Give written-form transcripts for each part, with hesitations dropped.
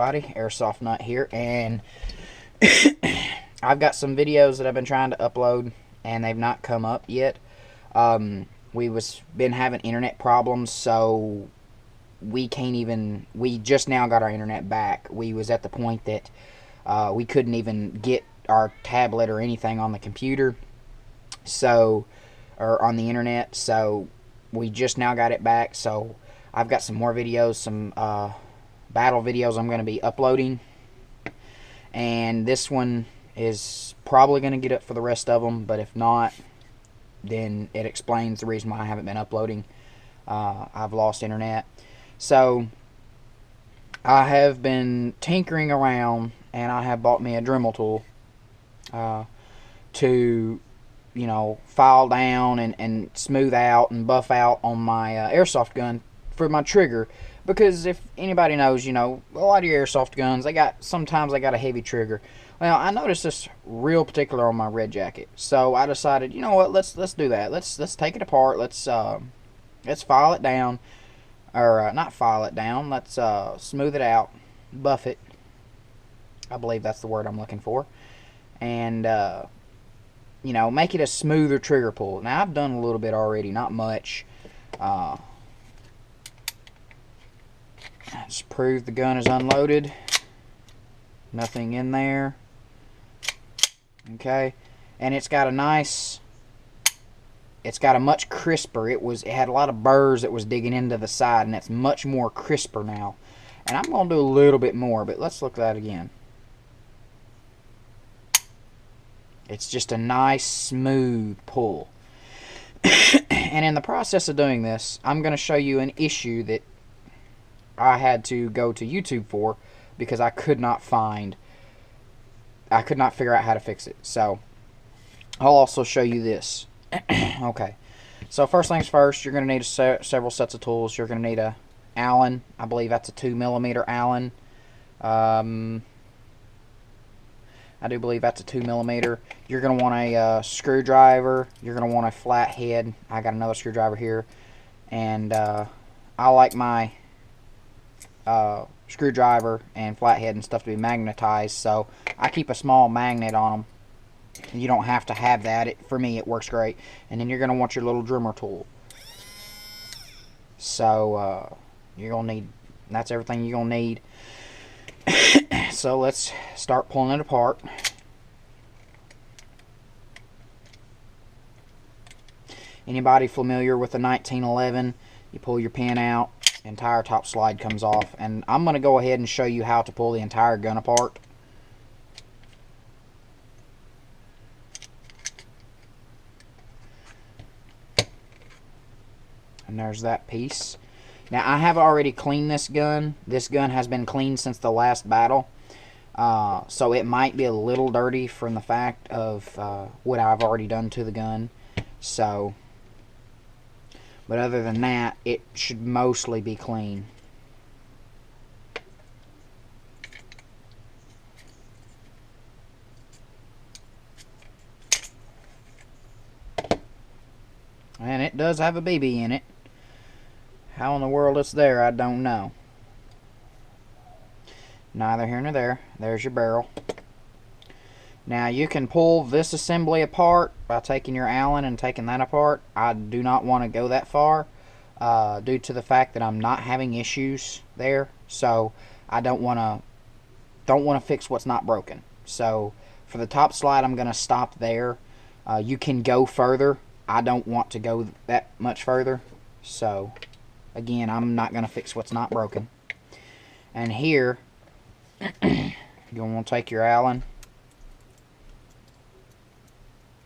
everybody? Airsoft Nut here, and I've got some videos that I've been trying to upload, and they've not come up yet. Been having internet problems, so we just now got our internet back. We was at the point that we couldn't even get our tablet or anything on the computer, or on the internet, so we just now got it back. So I've got some more videos, some battle videos I'm going to be uploading, and this one is probably going to get up for the rest of them, but if not, then it explains the reason why I haven't been uploading. I've lost internet. So I have been tinkering around, and I have bought me a Dremel tool to, file down and smooth out and buff out on my airsoft gun for my trigger. Because if anybody knows, a lot of your airsoft guns, sometimes they got a heavy trigger. Well, I noticed this real particular on my Red Jacket, so I decided, you know what, let's do that. Let's take it apart. Let's file it down, or not file it down. Let's smooth it out, buff it. I believe that's the word I'm looking for, and make it a smoother trigger pull. Now I've done a little bit already, not much. Just prove the gun is unloaded. Nothing in there. Okay, and it's got a much crisper. It had a lot of burrs that was digging into the side, and it's much more crisper now. And I'm going to do a little bit more, but let's look at that again. It's just a nice smooth pull. And in the process of doing this, I'm going to show you an issue that I had to go to YouTube for, because I could not figure out how to fix it. So I'll also show you this. Okay, so first things first, you're going to need several sets of tools. You're going to need a Allen. I believe that's a 2mm Allen. I do believe that's a 2mm. You're going to want a screwdriver. You're going to want a flat head. I got another screwdriver here, and I like my screwdriver and flathead and stuff to be magnetized, so I keep a small magnet on them. You don't have to have that. For me, it works great. And then you're going to want your little Dremel tool. So you're going to need, that's everything you're going to need. So let's start pulling it apart. Anybody familiar with the 1911? You pull your pin out, entire top slide comes off, and I'm going to go ahead and show you how to pull the entire gun apart. And there's that piece. Now, I have already cleaned this gun. This gun has been cleaned since the last battle, so it might be a little dirty from the fact of what I've already done to the gun. So, but other than that, it should mostly be clean. And it does have a BB in it. How in the world it's there, I don't know. Neither here nor there. There's your barrel. Now, you can pull this assembly apart by taking your Allen and taking that apart. I do not want to go that far due to the fact that I'm not having issues there. So I don't want to fix what's not broken. So for the top slide, I'm going to stop there. You can go further. I don't want to go that much further. So again, I'm not going to fix what's not broken. And here, you'll want to take your Allen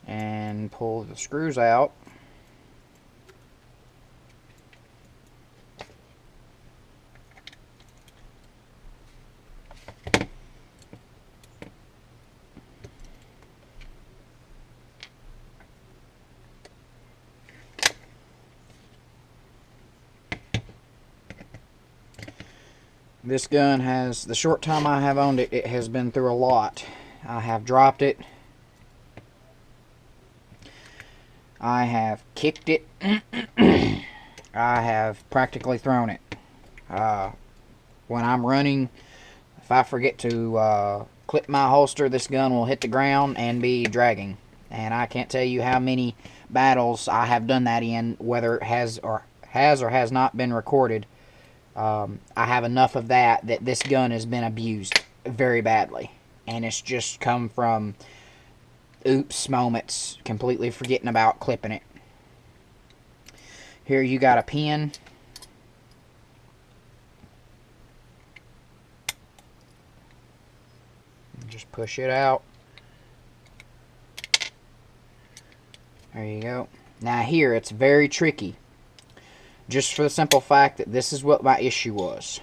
and pull the screws out. This gun has, the short time I have owned it, it has been through a lot. I have dropped it. I have kicked it. I have practically thrown it. When I'm running If I forget to clip my holster, this gun will hit the ground and be dragging. And I can't tell you how many battles I have done that in, whether it has or has not been recorded. I have enough of that this gun has been abused very badly. And it's just come from oops moments, completely forgetting about clipping it. Here you got a pin. Just push it out. There you go. Now here, it's very tricky. Just for the simple fact that this is what my issue was.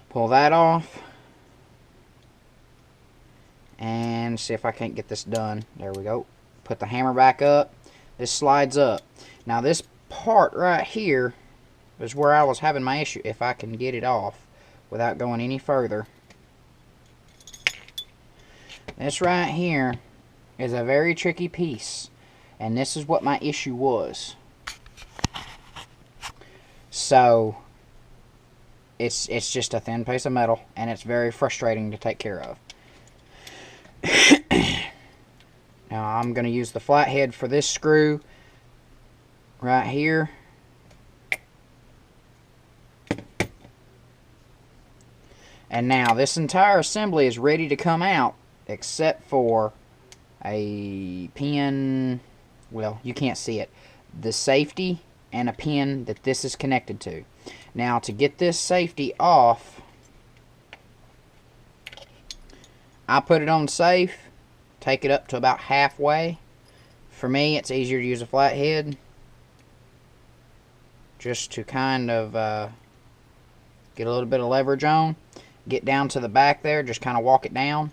Pull that off. And see if I can't get this done. There we go. Put the hammer back up. This slides up. Now this part right here is where I was having my issue. If I can get it off without going any further. This right here is a very tricky piece. And this is what my issue was. So it's just a thin piece of metal, and it's very frustrating to take care of. Now I'm going to use the flathead for this screw right here. And now this entire assembly is ready to come out, except for a pin. Well, you can't see it. The safety and a pin that this is connected to. Now to get this safety off, I put it on safe, take it up to about halfway. For me, it's easier to use a flathead just to kind of get a little bit of leverage on. Get down to the back there, just kind of walk it down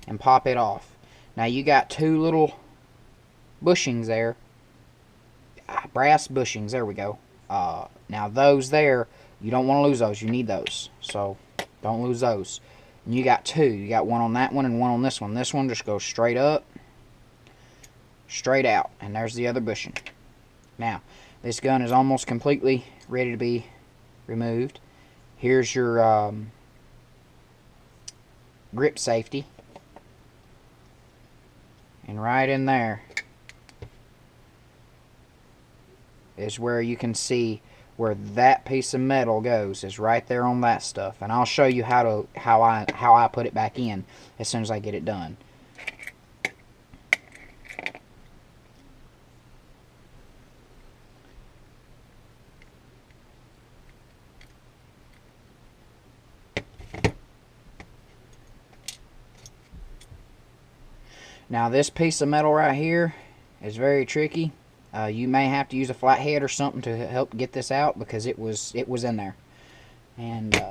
and pop it off. Now you got two little bushings there, brass bushings, there we go. Now those there, you don't want to lose those, you need those, so don't lose those. And you got two, you got one on that one and one on this one. This one just goes straight up, straight out, and there's the other bushing. Now this gun is almost completely ready to be removed. Here's your grip safety, and right in there is where you can see where that piece of metal goes, is right there on that stuff. And I'll show you how I put it back in as soon as I get it done. Now this piece of metal right here is very tricky. You may have to use a flathead or something to help get this out, because it was in there. And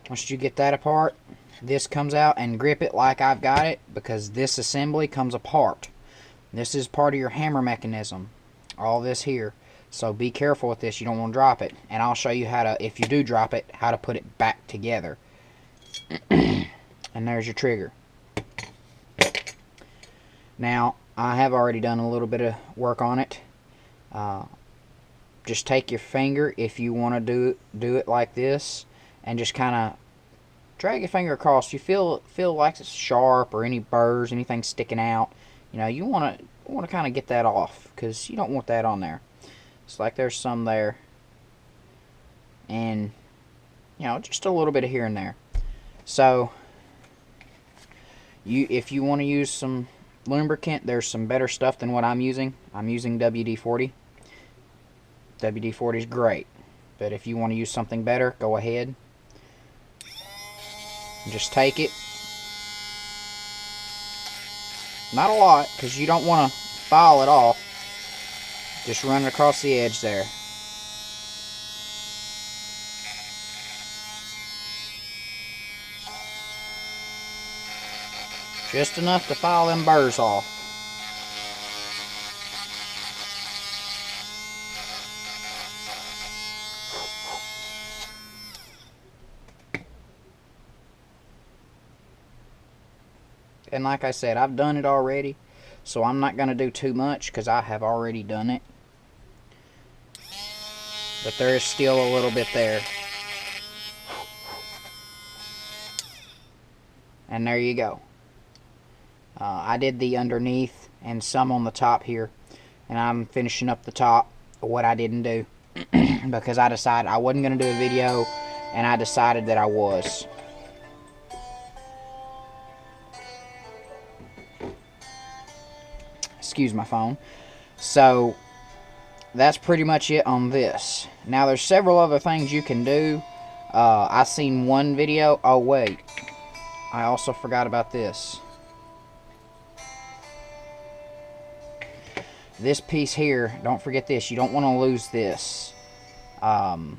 once you get that apart, this comes out, and grip it like I've got it, because this assembly comes apart. This is part of your hammer mechanism, all this here. So be careful with this, you don't want to drop it. And I'll show you how to, if you do drop it, how to put it back together. And there's your trigger. Now I have already done a little bit of work on it. Just take your finger, if you want to do it like this, and just kind of drag your finger across. You feel like it's sharp or any burrs, anything sticking out. You know, you want to kind of get that off, because you don't want that on there. It's like there's some there, and you know, just a little bit of here and there. So if you want to use some lubricant, there's some better stuff than what I'm using. I'm using WD-40. WD-40 is great, but if you want to use something better, go ahead. Just take it. Not a lot, because you don't want to file it off. Just run it across the edge there. Just enough to file them burrs off. And like I said, I've done it already, so I'm not going to do too much because I have already done it. But there is still a little bit there. And there you go. I did the underneath and some on the top here, and I'm finishing up the top of what I didn't do because I decided I wasn't going to do a video, and I decided that I was. Excuse my phone. So that's pretty much it on this. Now there's several other things you can do. I seen one video. Oh wait, I also forgot about this. This piece here, don't forget this. You don't want to lose this. Yeah,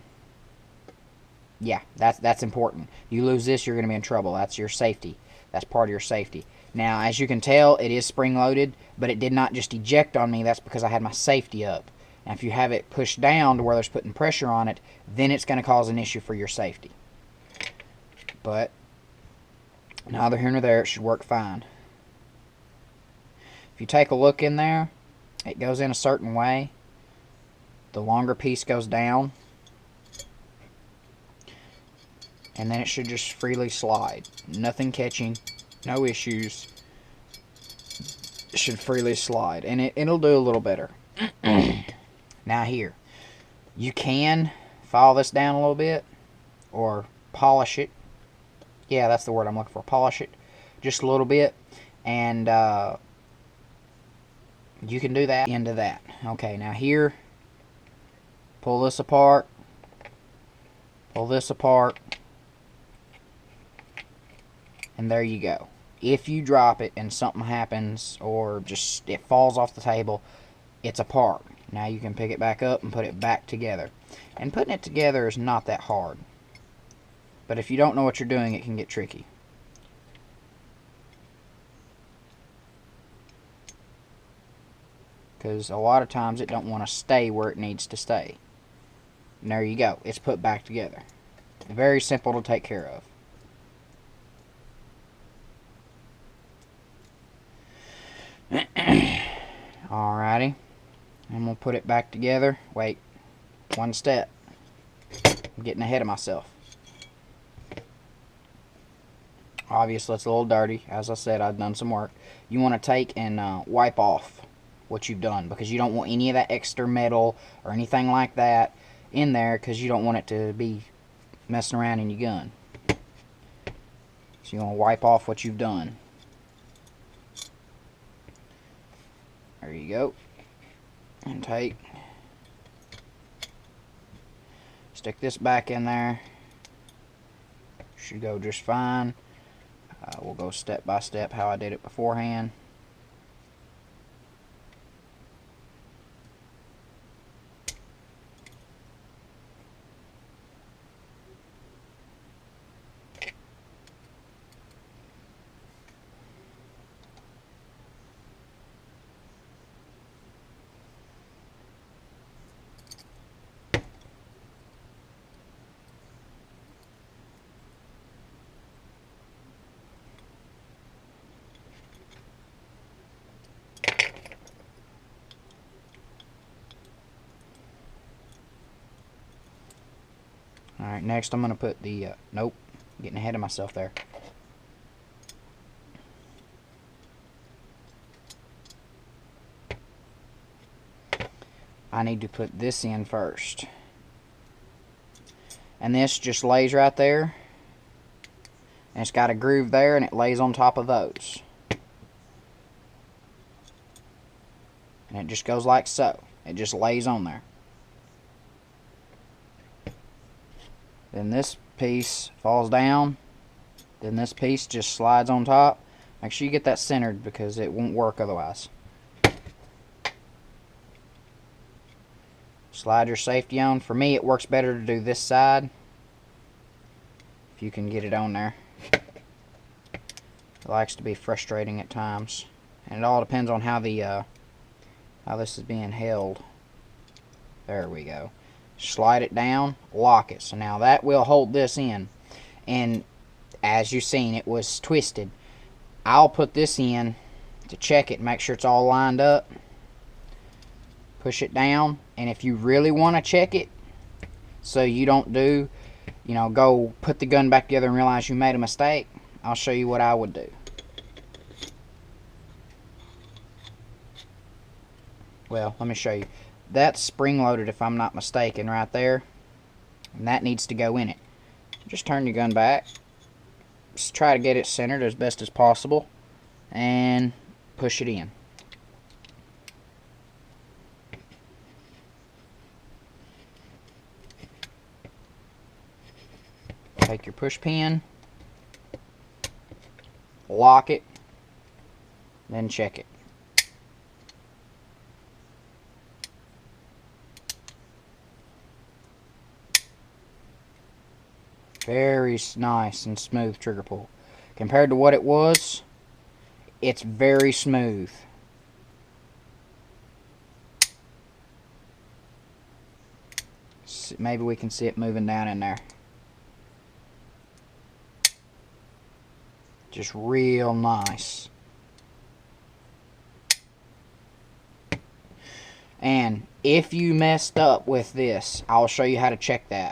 that's important. You lose this, you're going to be in trouble. That's your safety. That's part of your safety. Now, as you can tell, it is spring-loaded, but it did not just eject on me. That's because I had my safety up. Now, if you have it pushed down to where there's putting pressure on it, then it's going to cause an issue for your safety. But neither here nor there, it should work fine. If you take a look in there, it goes in a certain way. The longer piece goes down, and then it should just freely slide. Nothing catching, no issues. It should freely slide, and it'll do a little better. Now here, you can file this down a little bit, or polish it. Yeah, that's the word I'm looking for, polish it just a little bit, and you can do that into that. Okay, now here, pull this apart, pull this apart, and there you go. If you drop it and something happens, or just it falls off the table, it's apart. Now you can pick it back up and put it back together. And putting it together is not that hard. But if you don't know what you're doing, it can get tricky. Because a lot of times it don't want to stay where it needs to stay. And there you go. It's put back together. Very simple to take care of. Alrighty. I'm going to put it back together. Wait. One step. I'm getting ahead of myself. Obviously it's a little dirty. As I said, I've done some work. You want to take and wipe off what you've done, because you don't want any of that extra metal or anything like that in there, because you don't want it to be messing around in your gun. So you want to wipe off what you've done. There you go. And take, stick this back in there. Should go just fine. We'll go step by step how I did it beforehand. Alright, next I'm going to put the, nope, getting ahead of myself there. I need to put this in first. And this just lays right there. And it's got a groove there, and it lays on top of those. And it just goes like so. It just lays on there. Then this piece falls down. Then this piece just slides on top. Make sure you get that centered, because it won't work otherwise. Slide your safety on. For me, it works better to do this side, if you can get it on there. It likes to be frustrating at times, and it all depends on how the how this is being held. There we go. Slide it down, lock it. So now that will hold this in, and as you've seen, it was twisted. I'll put this in to check it, make sure it's all lined up. Push it down, and if you really want to check it, so you don't do, you know, go put the gun back together and realize you made a mistake, I'll show you what I would do. Well, let me show you. That's spring-loaded, if I'm not mistaken, right there. And that needs to go in it. Just turn your gun back. Just try to get it centered as best as possible. And push it in. Take your push pin. Lock it. Then check it. Very nice and smooth trigger pull. Compared to what it was, it's very smooth. Maybe we can see it moving down in there. Just real nice. And if you messed up with this, I'll show you how to check that.